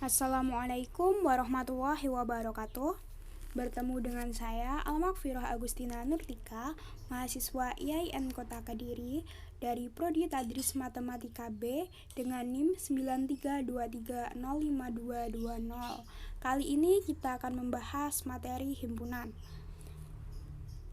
Assalamualaikum warahmatullahi wabarakatuh. Bertemu dengan saya Almakfirah Agustina Nurtika, mahasiswa IAIN Kota Kediri dari Prodi Tadris Matematika B dengan NIM 9323052220. Kali ini kita akan membahas materi himpunan.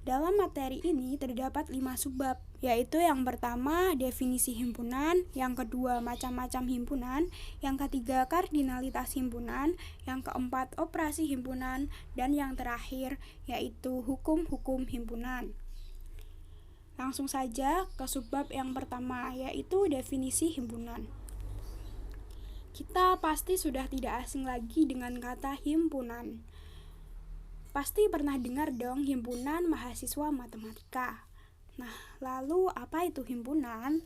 Dalam materi ini terdapat 5 subbab, yaitu yang pertama definisi himpunan, yang kedua macam-macam himpunan, yang ketiga kardinalitas himpunan, yang keempat operasi himpunan, dan yang terakhir yaitu hukum-hukum himpunan. Langsung saja ke subbab yang pertama, yaitu definisi himpunan. Kita pasti sudah tidak asing lagi dengan kata himpunan. Pasti pernah dengar dong himpunan mahasiswa matematika. Nah, lalu apa itu himpunan?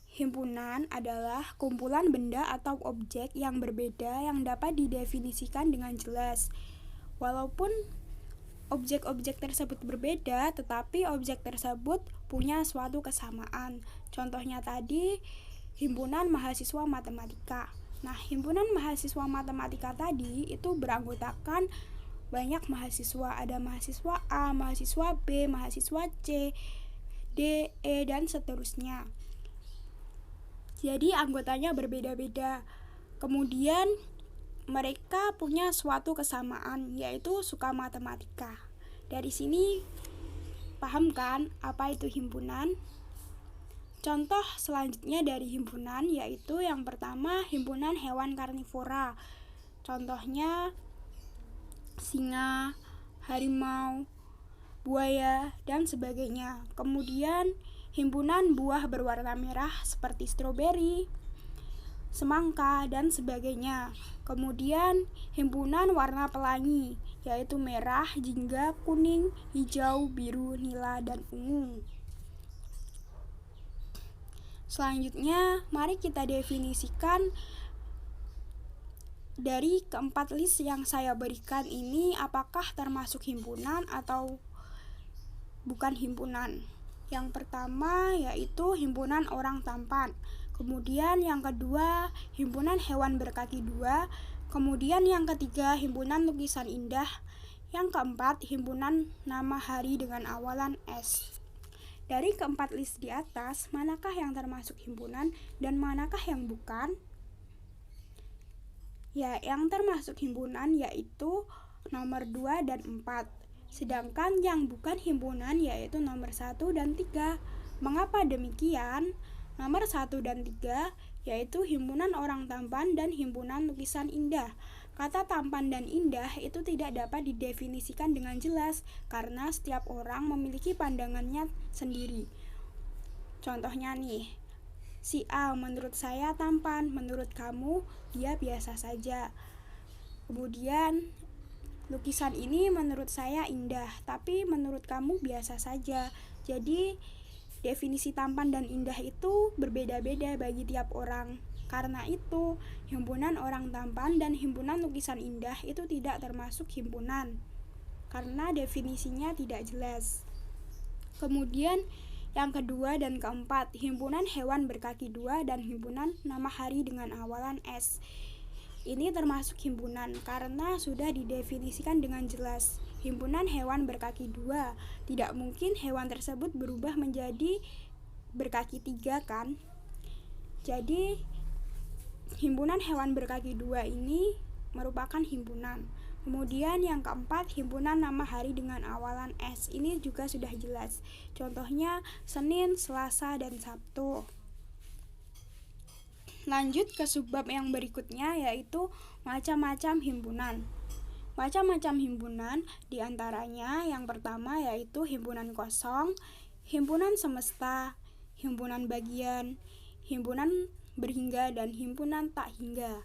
Himpunan adalah kumpulan benda atau objek yang berbeda yang dapat didefinisikan dengan jelas. Walaupun objek-objek tersebut berbeda, tetapi objek tersebut punya suatu kesamaan. Contohnya tadi, himpunan mahasiswa matematika. Nah, himpunan mahasiswa matematika tadi itu beranggotakan banyak mahasiswa, ada mahasiswa A, mahasiswa B, mahasiswa C, D, E, dan seterusnya. Jadi anggotanya berbeda-beda. Kemudian mereka punya suatu kesamaan, yaitu suka matematika. Dari sini paham kan apa itu himpunan? Contoh selanjutnya dari himpunan yaitu yang pertama himpunan hewan karnivora. Contohnya singa, harimau, buaya, dan sebagainya. Kemudian himpunan buah berwarna merah seperti stroberi, semangka, dan sebagainya. Kemudian himpunan warna pelangi, yaitu merah, jingga, kuning, hijau, biru, nila, dan ungu. Selanjutnya, mari kita definisikan dari keempat list yang saya berikan ini apakah termasuk himpunan atau bukan himpunan. Yang pertama yaitu himpunan orang tampan. Kemudian yang kedua himpunan hewan berkaki dua. Kemudian yang ketiga himpunan lukisan indah. Yang keempat himpunan nama hari dengan awalan S. Dari keempat list di atas, manakah yang termasuk himpunan dan manakah yang bukan? Ya, yang termasuk himpunan yaitu nomor 2 dan 4. Sedangkan yang bukan himpunan yaitu nomor 1 dan 3. Mengapa demikian? Nomor 1 dan 3 yaitu himpunan orang tampan dan himpunan lukisan indah. Kata tampan dan indah itu tidak dapat didefinisikan dengan jelas karena setiap orang memiliki pandangannya sendiri. Contohnya nih, si A menurut saya tampan, menurut kamu dia biasa saja. Kemudian lukisan ini menurut saya indah, tapi menurut kamu biasa saja. Jadi definisi tampan dan indah itu berbeda-beda bagi tiap orang. Karena itu, himpunan orang tampan dan himpunan lukisan indah itu tidak termasuk himpunan karena definisinya tidak jelas. Kemudian yang kedua dan keempat, himpunan hewan berkaki dua dan himpunan nama hari dengan awalan S. Ini termasuk himpunan karena sudah didefinisikan dengan jelas. Himpunan hewan berkaki dua, tidak mungkin hewan tersebut berubah menjadi berkaki tiga kan? Jadi, himpunan hewan berkaki dua ini merupakan himpunan. Kemudian yang keempat, himpunan nama hari dengan awalan S. Ini juga sudah jelas. Contohnya Senin, Selasa, dan Sabtu. Lanjut ke subbab yang berikutnya yaitu macam-macam himpunan. Macam-macam himpunan diantaranya yang pertama yaitu himpunan kosong, himpunan semesta, himpunan bagian, himpunan berhingga, dan himpunan tak hingga.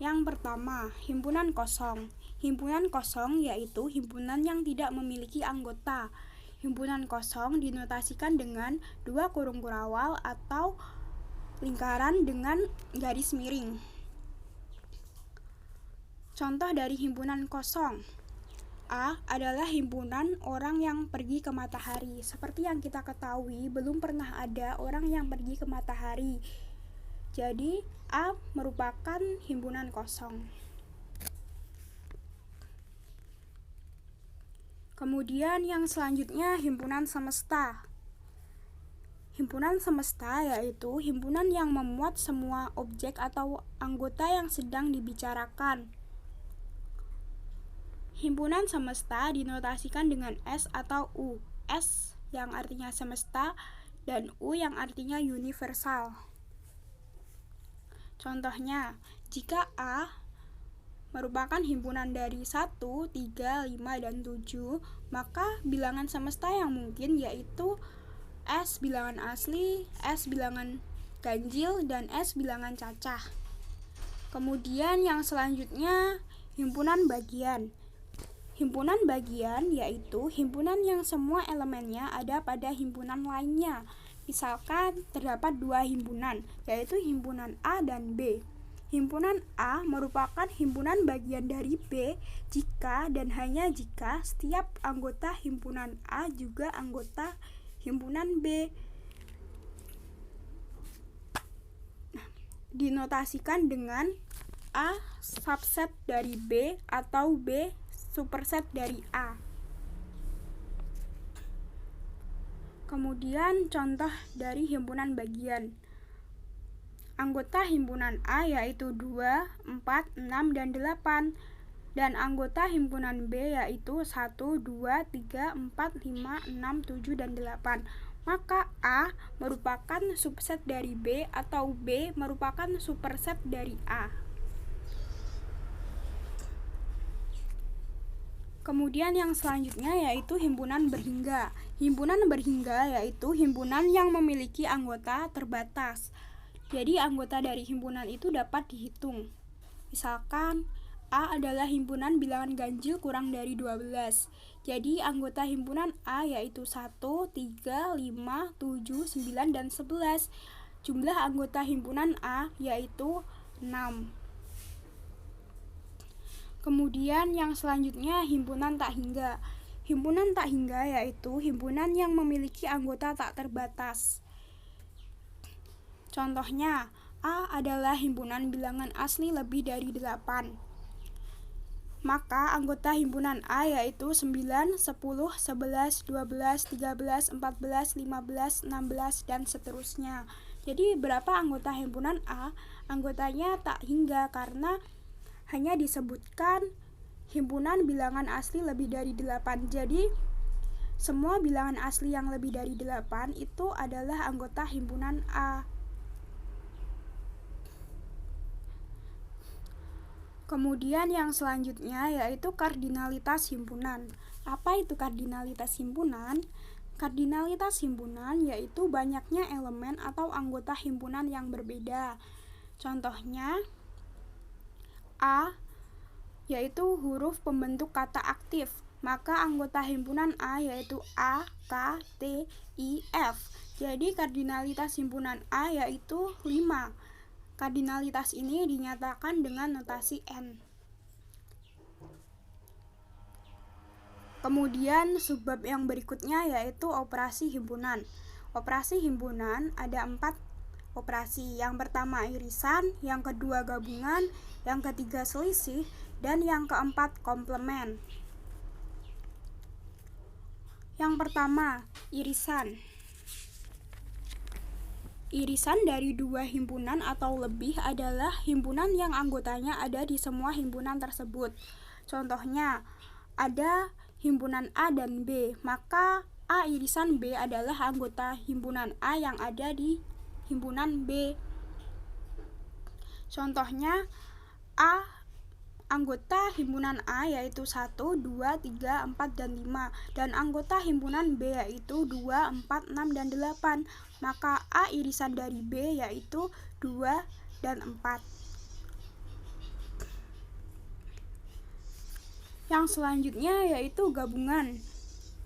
Yang pertama, himpunan kosong. Himpunan kosong yaitu himpunan yang tidak memiliki anggota. Himpunan kosong dinotasikan dengan 2 kurung kurawal atau lingkaran dengan garis miring. Contoh dari himpunan kosong. A adalah himpunan orang yang pergi ke matahari. Seperti yang kita ketahui, belum pernah ada orang yang pergi ke matahari. Jadi A merupakan himpunan kosong. Kemudian yang selanjutnya himpunan semesta. Himpunan semesta yaitu himpunan yang memuat semua objek atau anggota yang sedang dibicarakan. Himpunan semesta dinotasikan dengan S atau U. S yang artinya semesta dan U yang artinya universal. Contohnya, jika A merupakan himpunan dari 1, 3, 5, dan 7, maka bilangan semesta yang mungkin yaitu S bilangan asli, S bilangan ganjil, dan S bilangan cacah. Kemudian yang selanjutnya himpunan bagian. Himpunan bagian yaitu himpunan yang semua elemennya ada pada himpunan lainnya. Misalkan terdapat 2 himpunan, yaitu himpunan A dan B. Himpunan A merupakan himpunan bagian dari B jika dan hanya jika setiap anggota himpunan A juga anggota himpunan B. Dinotasikan dengan A subset dari B atau B superset dari A. Kemudian contoh dari himpunan bagian. Anggota himpunan A yaitu 2, 4, 6, dan 8. Dan anggota himpunan B yaitu 1, 2, 3, 4, 5, 6, 7, dan 8. Maka A merupakan subset dari B atau B merupakan superset dari A. Kemudian yang selanjutnya yaitu himpunan berhingga. Himpunan berhingga yaitu himpunan yang memiliki anggota terbatas. Jadi anggota dari himpunan itu dapat dihitung. Misalkan A adalah himpunan bilangan ganjil kurang dari 12. Jadi anggota himpunan A yaitu 1, 3, 5, 7, 9, dan 11. Jumlah anggota himpunan A yaitu 6. Kemudian yang selanjutnya himpunan tak hingga. Himpunan tak hingga yaitu himpunan yang memiliki anggota tak terbatas. Contohnya, A adalah himpunan bilangan asli lebih dari 8. Maka anggota himpunan A yaitu 9, 10, 11, 12, 13, 14, 15, 16, dan seterusnya. Jadi berapa anggota himpunan A? Anggotanya tak hingga karena hanya disebutkan himpunan bilangan asli lebih dari 8. Jadi semua bilangan asli yang lebih dari 8 itu adalah anggota himpunan A. Kemudian yang selanjutnya yaitu kardinalitas himpunan. Apa itu kardinalitas himpunan? Kardinalitas himpunan yaitu banyaknya elemen atau anggota himpunan yang berbeda. Contohnya A yaitu huruf pembentuk kata aktif, maka anggota himpunan A yaitu A, K, T, I, F. Jadi kardinalitas himpunan A yaitu 5. Kardinalitas ini dinyatakan dengan notasi N. Kemudian subbab yang berikutnya yaitu operasi himpunan. Operasi himpunan ada 4 operasi. Yang pertama irisan, yang kedua gabungan, yang ketiga selisih, dan yang keempat komplement. Yang pertama, irisan. Irisan dari 2 himpunan atau lebih adalah himpunan yang anggotanya ada di semua himpunan tersebut. Contohnya, ada himpunan A dan B, maka A irisan B adalah anggota himpunan A yang ada di himpunan B. Contohnya, A anggota himpunan A yaitu 1, 2, 3, 4, dan 5, dan anggota himpunan B yaitu 2, 4, 6, dan 8. Maka A irisan dari B yaitu 2 dan 4. Yang selanjutnya yaitu gabungan.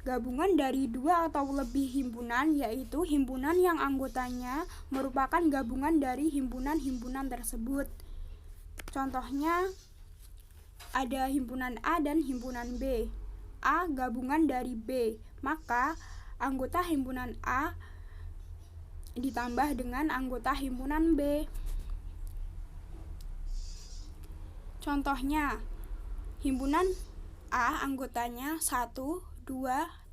Gabungan dari 2 atau lebih himpunan yaitu himpunan yang anggotanya merupakan gabungan dari himpunan-himpunan tersebut. Contohnya ada himpunan A dan himpunan B. A gabungan dari B, maka anggota himpunan A ditambah dengan anggota himpunan B. Contohnya, himpunan A anggotanya 1, 2,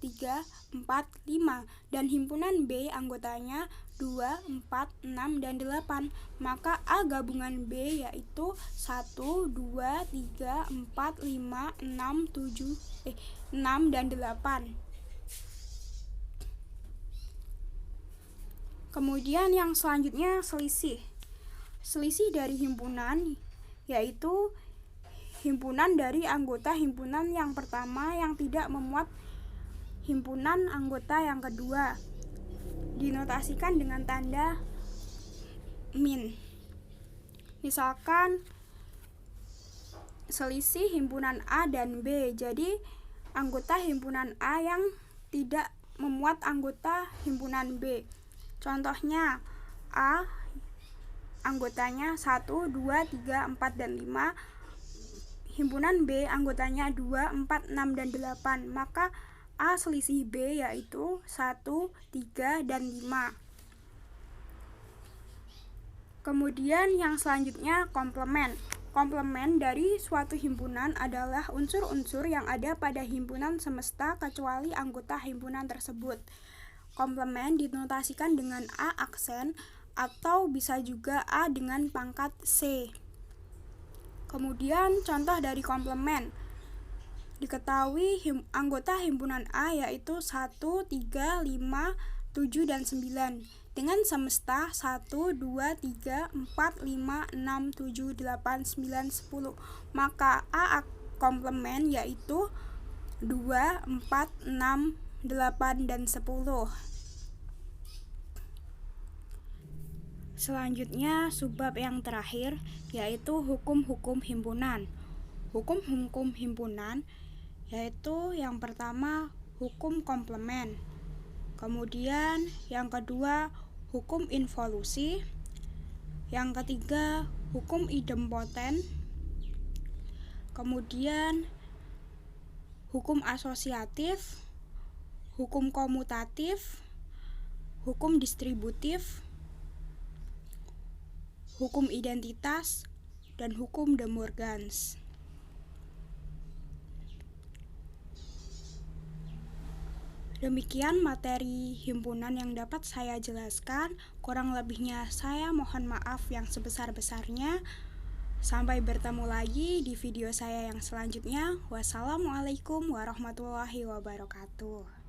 3, 4, 5 dan himpunan B anggotanya 2, 4, 6, dan 8. Maka A gabungan B yaitu 1, 2, 3, 4, 5, 6, dan 8. Kemudian yang selanjutnya selisih. Selisih dari himpunan yaitu himpunan dari anggota himpunan yang pertama yang tidak memuat himpunan anggota yang kedua. Dinotasikan dengan tanda min. Misalkan selisih himpunan A dan B. Jadi anggota himpunan A yang tidak memuat anggota himpunan B. Contohnya, A anggotanya 1, 2, 3, 4, dan 5. Himpunan B anggotanya 2, 4, 6, dan 8. Maka A selisih B yaitu 1, 3, dan 5. Kemudian yang selanjutnya komplement. Komplement dari suatu himpunan adalah unsur-unsur yang ada pada himpunan semesta kecuali anggota himpunan tersebut. Komplement dinotasikan dengan A aksen atau bisa juga A dengan pangkat C. Kemudian contoh dari komplement. Diketahui anggota himpunan A yaitu 1, 3, 5, 7, dan 9 dengan semesta 1, 2, 3, 4, 5, 6, 7, 8, 9, 10. Maka A komplement yaitu 2, 4, 6, 8, dan 10. Selanjutnya subbab yang terakhir yaitu hukum-hukum himpunan. Hukum-hukum himpunan yaitu yang pertama hukum komplement. Kemudian yang kedua hukum involusi. Yang ketiga hukum idempoten. Kemudian hukum asosiatif, hukum komutatif, hukum distributif, hukum identitas, dan hukum De Morgans. Demikian materi himpunan yang dapat saya jelaskan. Kurang lebihnya saya mohon maaf yang sebesar-besarnya. Sampai bertemu lagi di video saya yang selanjutnya. Wassalamualaikum warahmatullahi wabarakatuh.